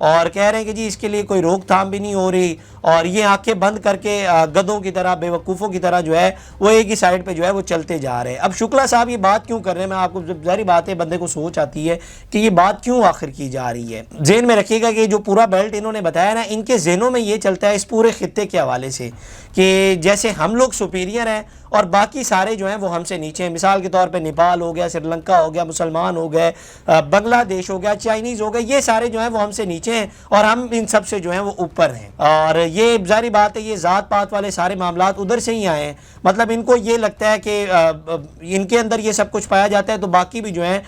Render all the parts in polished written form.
اور کہہ رہے ہیں کہ جی اس کے لیے کوئی روک تھام بھی نہیں ہو رہی, اور یہ آنکھیں بند کر کے گدھوں کی طرح, بے وقوفوں کی طرح جو ہے وہ ایک ہی سائڈ پہ جو ہے وہ چلتے جا رہے ہیں. اب شکلا صاحب یہ بات کیوں کر رہے ہیں, میں آپ کو ظاہری بات ہے بندے کو سوچ آتی ہے کہ یہ بات کیوں آخر کی جا رہی ہے. ذہن میں رکھیے گا کہ جو پورا بیلٹ انہوں نے بتایا نا, ان کے ذہنوں میں یہ چلتا ہے اس پورے خطے کے حوالے سے کہ جیسے ہم لوگ سپیریئر ہیں اور باقی سارے جو ہیں وہ ہم سے نیچے ہیں. مثال کے طور پہ نیپال ہو گیا, سری لنکا ہو گیا, مسلمان ہو گئے, بنگلہ دیش ہو گیا, چائنیز ہو گئے, یہ سارے جو ہیں وہ ہم سے نیچے ہیں اور ہم ان سب سے جو ہیں وہ اوپر ہیں. اور یہ ظاہری بات ہے یہ ذات پات والے سارے معاملات ادھر سے ہی آئے ہیں. مطلب ان کو یہ لگتا ہے کہ ان کے اندر یہ سب کچھ پایا جاتا ہے تو باقی بھی جو ہیں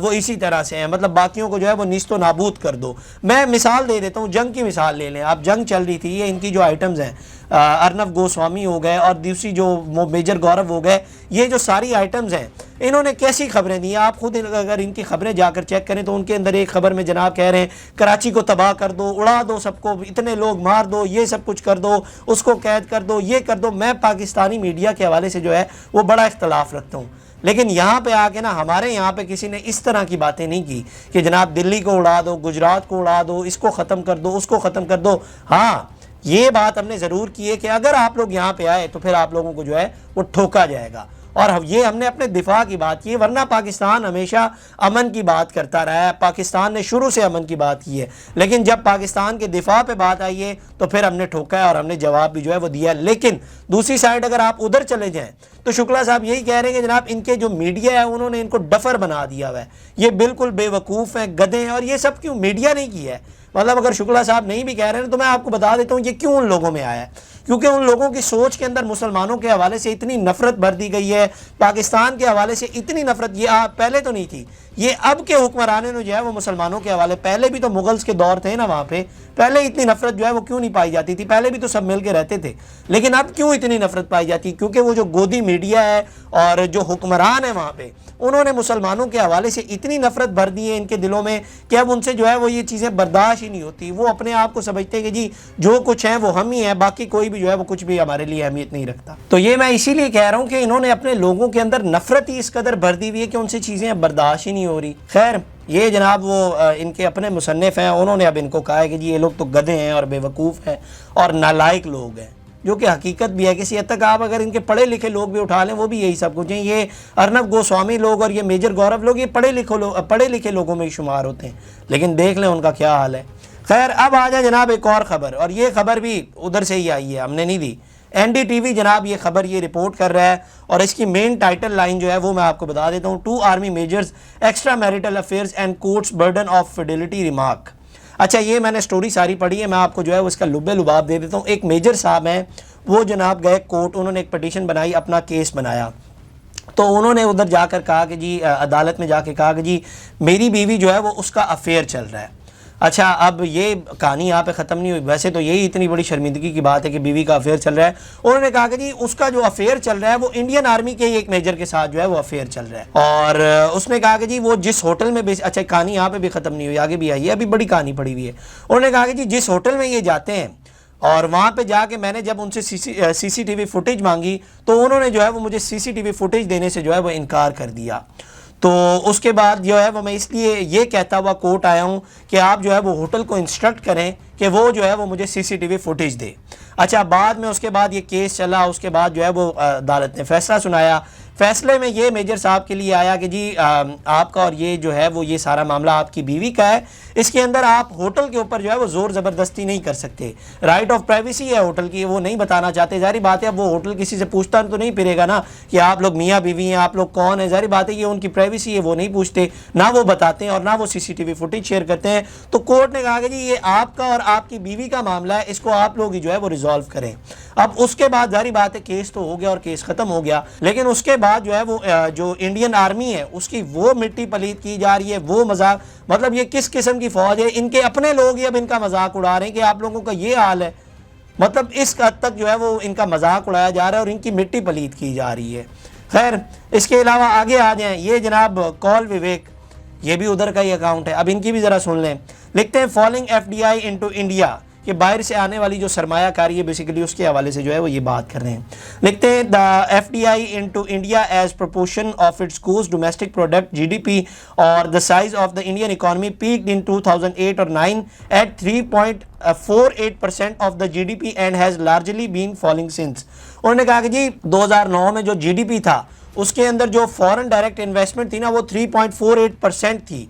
وہ اسی طرح سے ہیں. مطلب باقیوں کو جو ہے وہ نیست و نابود کر دو. میں مثال دے دیتا ہوں, جنگ کی مثال لے لیں آپ. جنگ چل رہی تھی, یہ ان کی جو آئٹمز ہیں, ارنب گوسوامی ہو گئے اور دوسری جو میجر گورو ہو گئے, یہ جو ساری آئٹمز ہیں انہوں نے کیسی خبریں دی. آپ خود اگر ان کی خبریں جا کر چیک کریں تو ان کے اندر ایک خبر میں جناب کہہ رہے ہیں کراچی کو تباہ کر دو, اڑا دو سب کو, اتنے لوگ مار دو, یہ سب کچھ کر دو, اس کو قید کر دو, یہ کر دو. میں پاکستانی میڈیا کے حوالے سے جو ہے وہ بڑا اختلاف رکھتا ہوں, لیکن یہاں پہ آ کے نا ہمارے یہاں پہ کسی نے اس طرح کی باتیں نہیں کی کہ جناب دلی کو اڑا دو, گجرات کو اڑا دو, اس کو ختم کر دو, اس کو ختم کر دو. ہاں یہ بات ہم نے ضرور کی ہے کہ اگر آپ لوگ یہاں پہ آئے تو پھر آپ لوگوں کو جو ہے وہ ٹھوکا جائے گا, اور یہ ہم نے اپنے دفاع کی بات کی ہے. ورنہ پاکستان ہمیشہ امن کی بات کرتا رہا ہے, پاکستان نے شروع سے امن کی بات کی ہے, لیکن جب پاکستان کے دفاع پہ بات آئی ہے تو پھر ہم نے ٹھوکا ہے اور ہم نے جواب بھی جو ہے وہ دیا. لیکن دوسری سائڈ اگر آپ ادھر چلے جائیں تو شکلا صاحب یہی کہہ رہے ہیں کہ جناب ان کے جو میڈیا ہے انہوں نے ان کو ڈفر بنا دیا ہوا ہے, یہ بالکل بے وقوف ہیں, گدھے ہیں. اور یہ سب کیوں میڈیا نہیں کیا ہے. مطلب اگر شکلا صاحب نہیں بھی کہہ رہے ہیں تو میں آپ کو بتا دیتا ہوں یہ کیوں ان لوگوں میں آیا ہے. کیونکہ ان لوگوں کی سوچ کے اندر مسلمانوں کے حوالے سے اتنی نفرت بھر دی گئی ہے, پاکستان کے حوالے سے اتنی نفرت, یہ پہلے تو نہیں تھی, یہ اب کے حکمرانوں نے جو ہے وہ مسلمانوں کے حوالے, پہلے بھی تو مغلز کے دور تھے نا وہاں پہ, پہلے اتنی نفرت جو ہے وہ کیوں نہیں پائی جاتی تھی, پہلے بھی تو سب مل کے رہتے تھے, لیکن اب کیوں اتنی نفرت پائی جاتی؟ کیونکہ وہ جو گودی میڈیا ہے اور جو حکمران ہیں وہاں پہ, انہوں نے مسلمانوں کے حوالے سے اتنی نفرت بھر دی ہے ان کے دلوں میں کہ اب ان سے جو ہے وہ یہ چیزیں برداشت ہی نہیں ہوتی. وہ اپنے آپ کو سمجھتے ہیں کہ جی جو کچھ ہیں وہ ہم ہی ہیں, باقی کوئی بھی جو ہے وہ کچھ بھی ہمارے لیے اہمیت نہیں رکھتا. تو یہ میں اسی لیے کہہ رہا ہوں کہ انہوں نے اپنے لوگوں کے اندر نفرت ہی اس قدر بھر دی ہوئی ہے کہ ان سے چیزیں برداشت ہی نہیں ہو رہی. خیر یہ جناب وہ ان کے اپنے مصنف ہیں, انہوں نے اب ان کو کہا ہے کہ جی یہ لوگ تو گدھے ہیں اور بے وقوف ہیں اور نالائق لوگ ہیں, جو کہ حقیقت بھی ہے. کسی حد تک آپ اگر ان کے پڑھے لکھے لوگ بھی اٹھا لیں وہ بھی یہی سب کچھ ہیں. یہ ارنب گوسوامی لوگ اور یہ میجر گورو لوگ یہ پڑھے لکھے لوگوں میں شمار ہوتے ہیں, لیکن دیکھ لیں ان کا کیا حال ہے. خیر اب آ جائیں جناب ایک اور خبر, اور یہ خبر بھی ادھر سے ہی آئی ہے, ہم نے نہیں دی. این ڈی ٹی وی جناب یہ خبر یہ رپورٹ کر رہا ہے, اور اس کی مین ٹائٹل لائن جو ہے وہ میں آپ کو بتا دیتا ہوں. 2 army measures extra marital affairs and courts burden of fidelity remark. اچھا یہ میں نے سٹوری ساری پڑھی ہے, میں آپ کو جو ہے اس کا لبے لباب دے دیتا ہوں. ایک میجر صاحب ہیں, وہ جناب گئے کورٹ, انہوں نے ایک پٹیشن بنائی, اپنا کیس بنایا, تو انہوں نے ادھر جا کر کہا کہ جی عدالت میں جا کے کہا کہ جی میری بیوی جو ہے وہ اس کا افیئر چل رہا ہے. اچھا اب یہ کہانی یہاں پہ ختم نہیں ہوئی, ویسے تو یہی اتنی بڑی شرمندگی کی بات ہے کہ بیوی کا افیئر چل رہا ہے. انہوں نے کہا کہ جی اس کا جو افیئر چل رہا ہے وہ انڈین آرمی کے ایک میجر کے ساتھ جو ہے وہ افیئر چل رہا ہے. اور اس نے کہا کہ جی وہ جس ہوٹل میں اچھا کہانی یہاں پہ بھی ختم نہیں ہوئی, آگے بھی آئی ہے, ابھی بڑی کہانی پڑی ہوئی ہے. انہوں نے کہا کہ جی جس ہوٹل میں یہ جاتے ہیں اور وہاں پہ جا کے میں نے جب ان سے سی سی ٹی وی فوٹیج مانگی تو انہوں نے جو ہے وہ مجھے سی سی ٹی وی فوٹیج دینے سے جو ہے وہ انکار کر دیا. تو اس کے بعد جو ہے وہ میں اس لیے یہ کہتا ہوا کورٹ آیا ہوں کہ آپ جو ہے وہ ہوٹل کو انسٹرکٹ کریں کہ وہ جو ہے وہ مجھے سی سی ٹی وی فوٹیج دے. اچھا بعد میں اس کے بعد یہ کیس چلا, اس کے بعد جو ہے وہ عدالت نے فیصلہ سنایا. فیصلے میں یہ میجر صاحب کے لیے آیا کہ جی آپ کا اور یہ جو ہے وہ یہ سارا معاملہ آپ کی بیوی کا ہے, اس کے اندر آپ ہوٹل کے اوپر جو ہے وہ زور زبردستی نہیں کر سکتے. رائٹ آف پرائیویسی ہے ہوٹل کی, وہ نہیں بتانا چاہتے. ظاہری بات ہے اب وہ ہوٹل کسی سے پوچھتا تو نہیں پھرے گا نا کہ آپ لوگ میاں بیوی ہیں, آپ لوگ کون ہیں. ظاہری بات ہے یہ ان کی پرائیویسی ہے, وہ نہیں پوچھتے, نہ وہ بتاتے ہیں اور نہ وہ C C T V footage share کرتے ہیں. تو کورٹ نے کہا کہ جی یہ آپ کا اور آپ کی بیوی کا معاملہ ہے, اس کو آپ لوگ ہی جو ہے وہ ریزالو کریں. اب اس کے بعد ظاہری بات ہے کیس تو ہو گیا اور کیس ختم ہو گیا, لیکن اس کے بعد جو ہے وہ جو انڈین آرمی ہے اس کی وہ مٹی پلیت کی جا رہی ہے, وہ مذاق. مطلب یہ کس قسم کی فوج ہے, ان کے اپنے لوگ ہی اب ان کا مذاق اڑا رہے ہیں کہ آپ لوگوں کا یہ حال ہے. مطلب اس حد تک جو ہے وہ ان کا مذاق اڑایا جا رہا ہے اور ان کی مٹی پلیت کی جا رہی ہے. خیر اس کے علاوہ آگے آ جائیں, یہ جناب کال وویک, یہ بھی ادھر کا ہی اکاؤنٹ ہے, اب ان کی بھی ذرا سن لیں. لکھتے ہیں falling F D I into India, کہ باہر سے آنے والی جو سرمایہ کاری ہے بیسیکلی اس کے حوالے سے جو ہے وہ یہ بات کر رہے ہیں. لکھتے ہیں the F D I into India as proportion of its gross domestic product G D P اور the size of the Indian economy peaked in 2008 اور 9 at 3.48% of the G D P and has largely been falling since. انہوں نے کہا کہ جی 2009 میں جو جی D پی تھا اس کے اندر جو فورن ڈائریکٹ انویسٹمنٹ تھی نا وہ 3.48% تھی,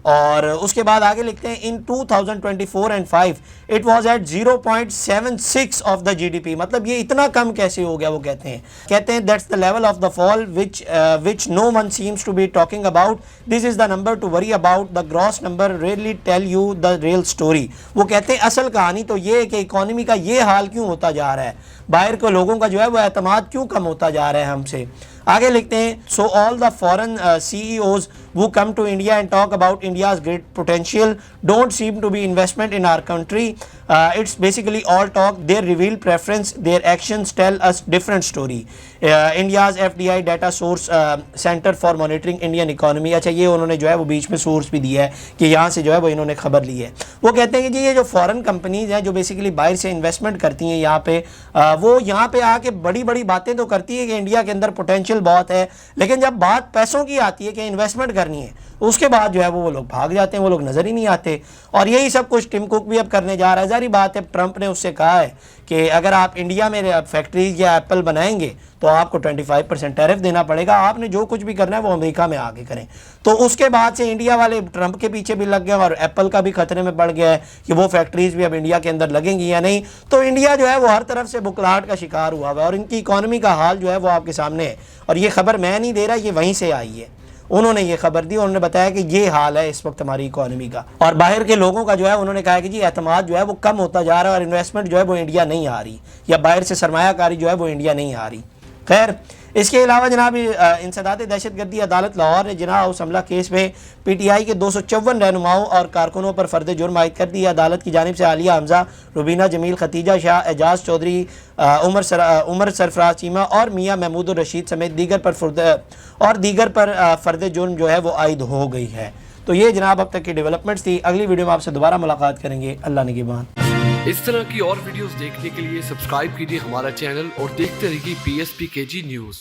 اور اس کے بعد آگے لکھتے ہیں ان 2024 and 5 it was at 0.76 of the GDP. مطلب یہ اتنا کم کیسے ہو گیا, وہ کہتے ہیں that's the level of the fall which no one seems to be talking about. This is the number to worry about. The gross number really tell you the real story. وہ کہتے ہیں اصل کہانی تو یہ ہے کہ اکانومی کا یہ حال کیوں ہوتا جا رہا ہے, باہر کے لوگوں کا جو ہے وہ اعتماد کیوں کم ہوتا جا رہا ہے ہم سے. آگے لکھتے ہیں so all the foreign CEOs who come to India and talk about India's great potential don't seem to be investment in our country. It's basically all talk. Their revealed preference, their actions tell us different story. India's FDI data source center for monitoring Indian economy. اچھا یہ انہوں نے جو ہے وہ بیچ میں source بھی دیا ہے کہ یہاں سے جو ہے وہ انہوں نے خبر لی ہے. وہ کہتے ہیں کہ جی یہ جو فورن کمپنیز ہیں جو بیسیکلی باہر سے انویسٹمنٹ کرتی ہیں یہاں پہ, وہ یہاں پہ آ کے بڑی بڑی باتیں تو کرتی ہے کہ انڈیا کے اندر پوٹینشیل بہت ہے, لیکن جب بات پیسوں کی آتی ہے کہ انویسٹمنٹ کرنی ہے اس کے بعد جو ہے وہ لوگ بھاگ جاتے ہیں, وہ لوگ نظر ہی نہیں آتے. اور یہی سب کچھ ٹم کوک بھی اب کرنے جا رہا ہے. ظاہری بات ہے ٹرمپ نے اس سے کہا ہے کہ اگر آپ انڈیا میں فیکٹریز یا ایپل بنائیں گے تو آپ کو 25% ٹیرف دینا پڑے گا, آپ نے جو کچھ بھی کرنا ہے وہ امریکہ میں آگے کریں. تو اس کے بعد سے انڈیا والے ٹرمپ کے پیچھے بھی لگ گئے اور ایپل کا بھی خطرے میں پڑ گیا ہے کہ وہ فیکٹریز بھی اب انڈیا کے اندر لگیں گی یا نہیں. تو انڈیا جو ہے وہ ہر طرف سے بکلاہٹ کا شکار ہوا ہوا ہے اور ان کی اکانومی کا حال جو ہے وہ آپ کے سامنے ہے. اور یہ خبر میں نہیں دے رہا, یہ وہیں سے آئی ہے, انہوں نے یہ خبر دی, انہوں نے بتایا کہ یہ حال ہے اس وقت ہماری اکانومی کا. اور باہر کے لوگوں کا جو ہے انہوں نے کہا کہ جی اعتماد جو ہے وہ کم ہوتا جا رہا ہے اور انویسٹمنٹ جو ہے وہ انڈیا نہیں آ رہی, یا باہر سے سرمایہ کاری جو ہے وہ انڈیا نہیں آ رہی. خیر اس کے علاوہ جناب انسداد دہشت گردی عدالت لاہور نے جناح ہاؤس حملہ کیس میں پی ٹی آئی کے 254 رہنماؤں اور کارکنوں پر فرد جرم عائد کر دیا. عدالت کی جانب سے عالیہ حمزہ, روبینہ جمیل, ختیجہ شاہ, اعجاز چودھری, عمر سرفراز چیمہ اور میاں محمود الرشید سمیت دیگر پر فرد جرم جو ہے وہ عائد ہو گئی ہے. تو یہ جناب اب تک کی ڈیولپمنٹس تھی. اگلی ویڈیو میں آپ سے دوبارہ ملاقات کریں گے. اللہ نگہبان. اس طرح کی اور ویڈیوز دیکھنے کے لیے سبسکرائب کیجیے ہمارا چینل اور دیکھتے رہیے PSPKG نیوز.